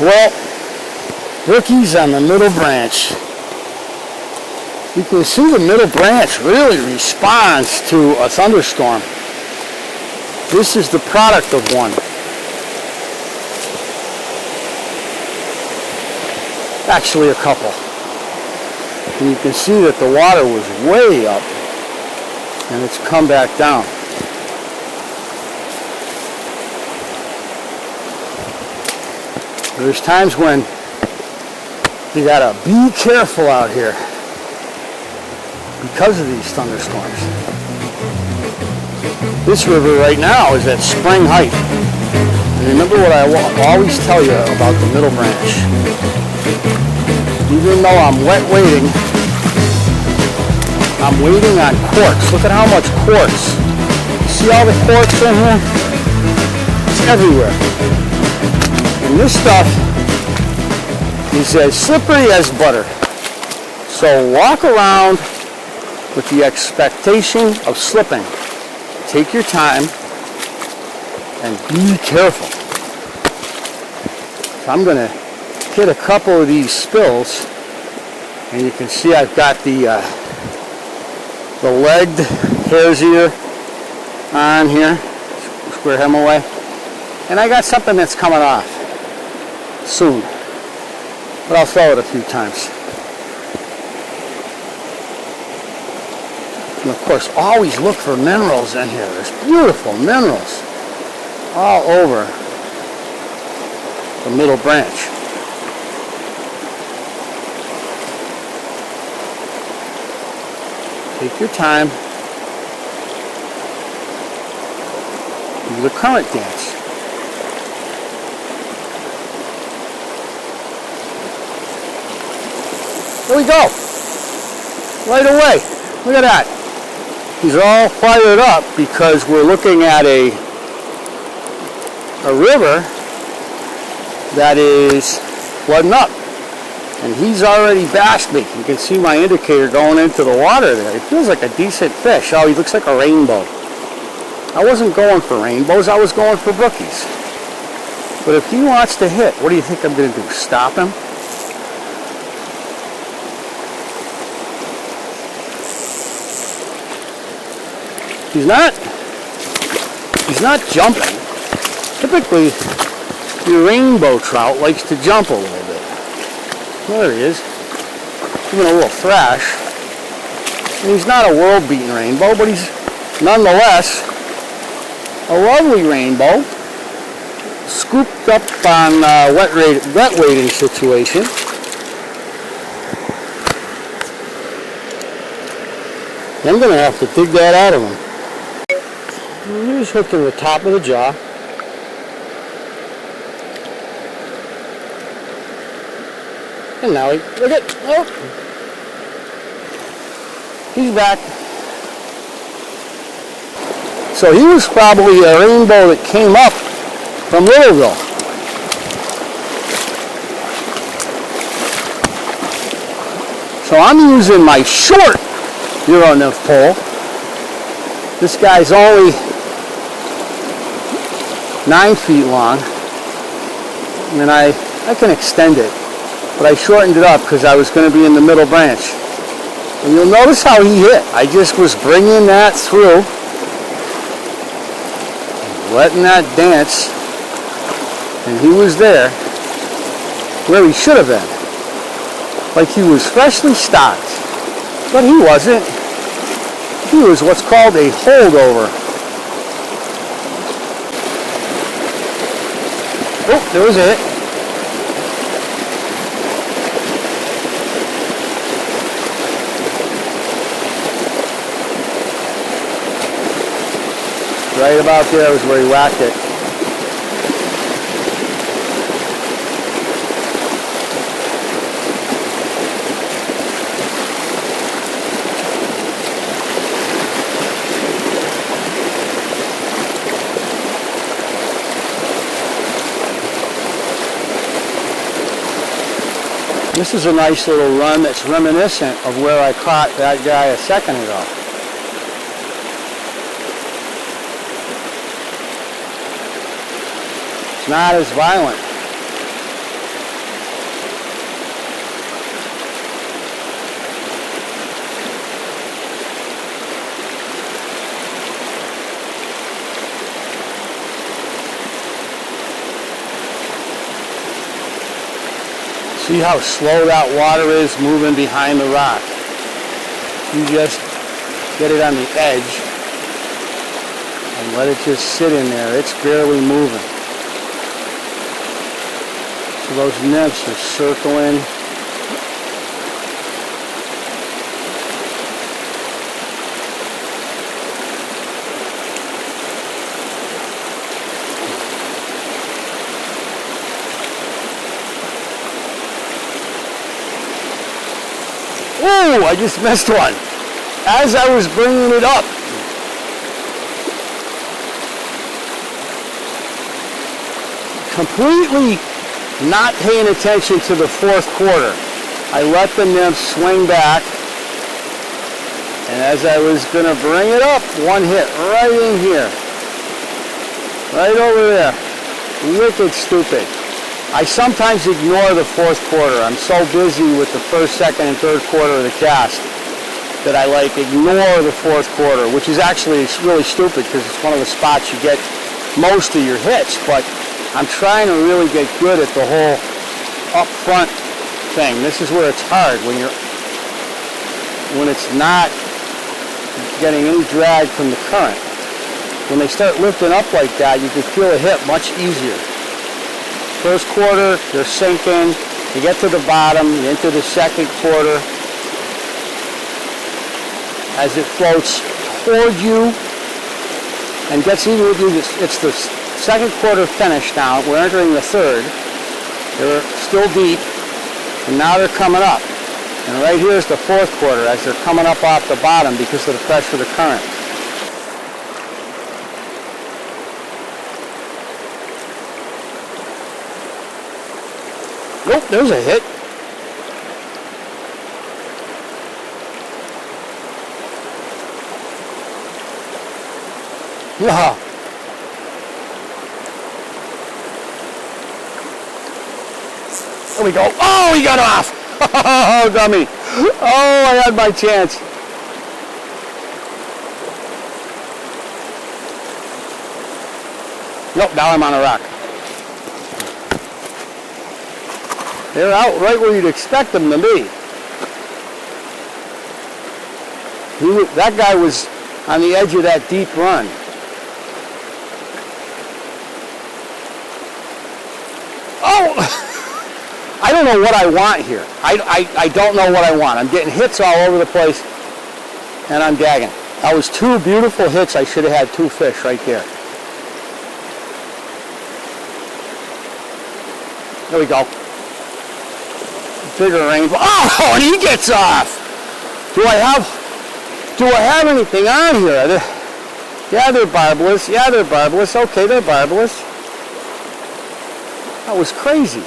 Well, Brookies on the middle branch. You can see the middle branch really responds to a thunderstorm. This is the product of one. Actually a couple. And you can see that the water was way up and it's come back down. There's times when you gotta be careful out here because of these thunderstorms. This river right now is at spring height. And remember what I always tell you about the middle branch. Even though I'm wet wading, I'm wading on quartz. Look at how much quartz. See all the quartz in here? It's everywhere. And this stuff is as slippery as butter. So walk around with the expectation of slipping. Take your time and be careful. So I'm going to hit a couple of these spills, and you can see I've got the legged hare's ear on here, square hem away, and I got something that's coming off soon, but I'll throw it a few times. And of course, always look for minerals in here. There's beautiful minerals all over the middle branch. Take your time. Do the current dance. There we go. Right away. Look at that. He's all fired up because we're looking at a river that is flooding up. And he's already basking. You can see my indicator going into the water there. He feels like a decent fish. Oh, he looks like a rainbow. I wasn't going for rainbows, I was going for brookies. But if he wants to hit, what do you think I'm going to do? Stop him? He's not jumping. Typically, your rainbow trout likes to jump a little bit. There he is. Giving a little thrash. And he's not a world-beating rainbow, but he's nonetheless a lovely rainbow. Scooped up on wet wading situation. I'm going to have to dig that out of him. He's hooked in the top of the jaw. And now look at, oh, he's back. So he was probably a rainbow that came up from Littleville. So I'm using my short Euro nymph pole. This guy's only 9 feet long, and I can extend it, but I shortened it up because I was going to be in the middle branch. And you'll notice how he hit. I just was bringing that through, letting that dance, and he was there where he should have been, like he was freshly stocked, but he wasn't. He was what's called a holdover. Oh, there was it. Right about there was where he whacked it. This is a nice little run that's reminiscent of where I caught that guy a second ago. It's not as violent. See how slow that water is moving behind the rock? You just get it on the edge and let it just sit in there. It's barely moving. So those nymphs are circling. Ooh, I just missed one as I was bringing it up. Completely not paying attention to the fourth quarter. I let the nymph swing back, and as I was going to bring it up, one hit right in here. Right over there. Wicked stupid. I sometimes ignore the fourth quarter. I'm so busy with the first, second, and third quarter of the cast that I ignore the fourth quarter, which is actually really stupid because it's one of the spots you get most of your hits. But I'm trying to really get good at the whole up front thing. This is where it's hard when it's not getting any drag from the current. When they start lifting up like that, you can feel a hit much easier. First quarter, you're sinking, you get to the bottom, you enter the second quarter. As it floats toward you and gets even with you, it's the second quarter finish now. We're entering the third. They're still deep, and now they're coming up. And right here is the fourth quarter as they're coming up off the bottom because of the pressure of the current. Nope, there's a hit. Yeah. There we go. Oh, he got off. Oh, dummy. Oh, I had my chance. Nope, now I'm on a rock. They're out right where you'd expect them to be. That guy was on the edge of that deep run. Oh! I don't know what I want here. I don't know what I want. I'm getting hits all over the place, and I'm gagging. That was two beautiful hits. I should have had two fish right there. There we go. Bigger rainbow. Oh, and he gets off. Do I have anything on here? Yeah, they're barbless. Yeah, they're barbless. Okay, they're barbless. That was crazy.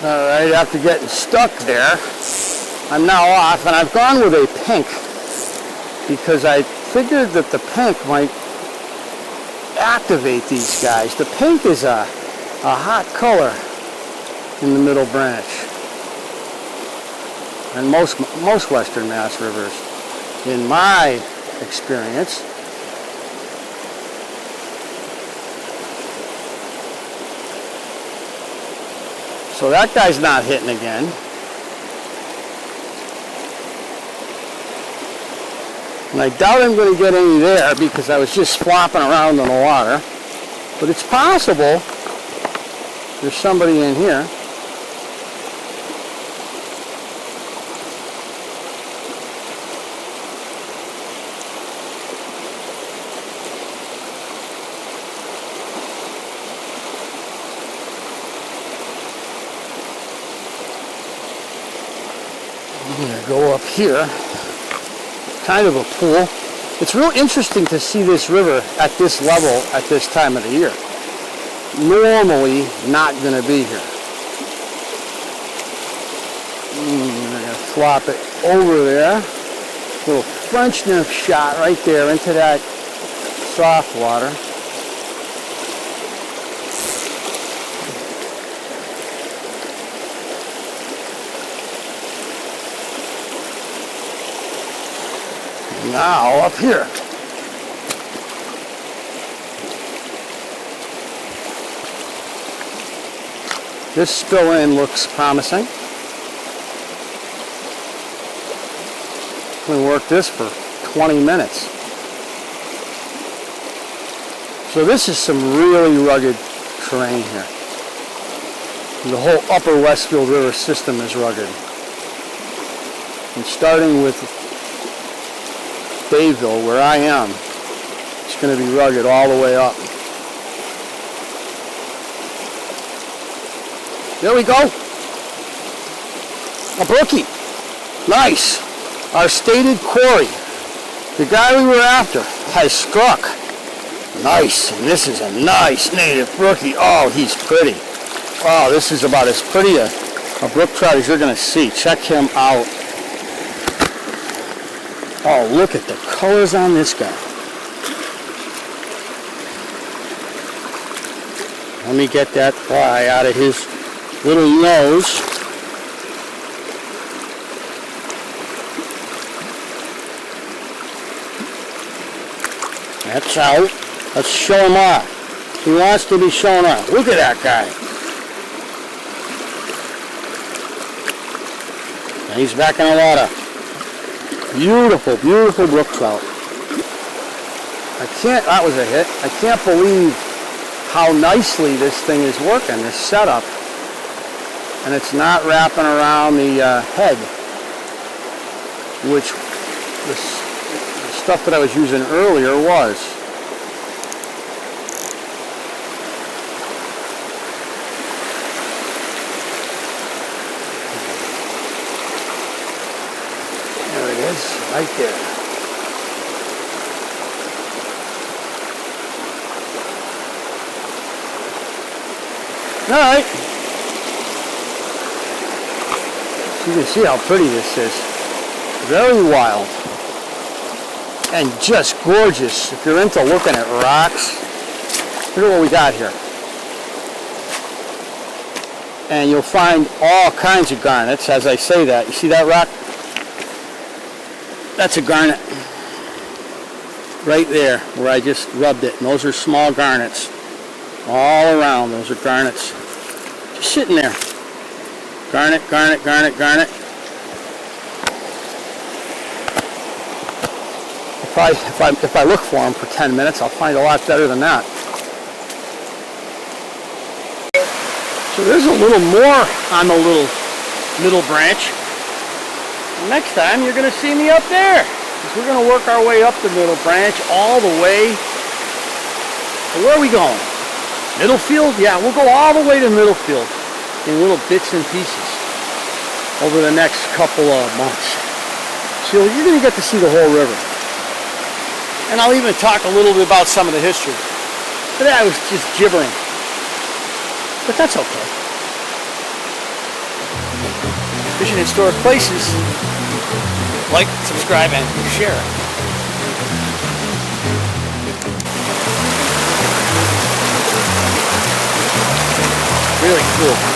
All right, after getting stuck there, I'm now off, and I've gone with a pink because I figured that the pink might activate these guys. The pink is a hot color in the middle branch. And most Western Mass rivers, in my experience. So that guy's not hitting again. And I doubt I'm going to get any there because I was just flopping around in the water. But it's possible there's somebody in here. I'm going to go up here, kind of a pool. It's real interesting to see this river at this level at this time of the year. Normally not going to be here. I'm going to flop it over there. Little French nymph shot right there into that soft water. Now up here. This spill in looks promising. We worked this for 20 minutes. So this is some really rugged terrain here. The whole upper Westfield River system is rugged. And starting with Bayville, where I am, it's going to be rugged all the way up. There we go. A brookie. Nice. Our stated quarry. The guy we were after has struck. Nice. And this is a nice native brookie. Oh, he's pretty. Oh, this is about as pretty a brook trout as you're going to see. Check him out. Oh, look at the colors on this guy. Let me get that fly out of his little nose. That's out. Let's show him off. He wants to be shown off. Look at that guy. And he's back in the water. Beautiful, beautiful brook trout. That was a hit. I can't believe how nicely this thing is working, this setup. And it's not wrapping around the head, which the stuff that I was using earlier was. There it is, right there. All right. You can see how pretty this is. Very wild. And just gorgeous. If you're into looking at rocks, look at what we got here. And you'll find all kinds of garnets as I say that. You see that rock? That's a garnet. Right there where I just rubbed it. And those are small garnets. All around, those are garnets. Just sitting there. Garnet, garnet, garnet, garnet. If I look for them for 10 minutes, I'll find a lot better than that. So there's a little more on the little middle branch. Next time you're going to see me up there. Because we're going to work our way up the middle branch all the way. So where are we going? Middlefield? Yeah, we'll go all the way to Middlefield in little bits and pieces over the next couple of months. So you're going to get to see the whole river. And I'll even talk a little bit about some of the history. Today I was just gibbering. But that's okay. Fishing Historic Places. Like, subscribe, and share. Really cool.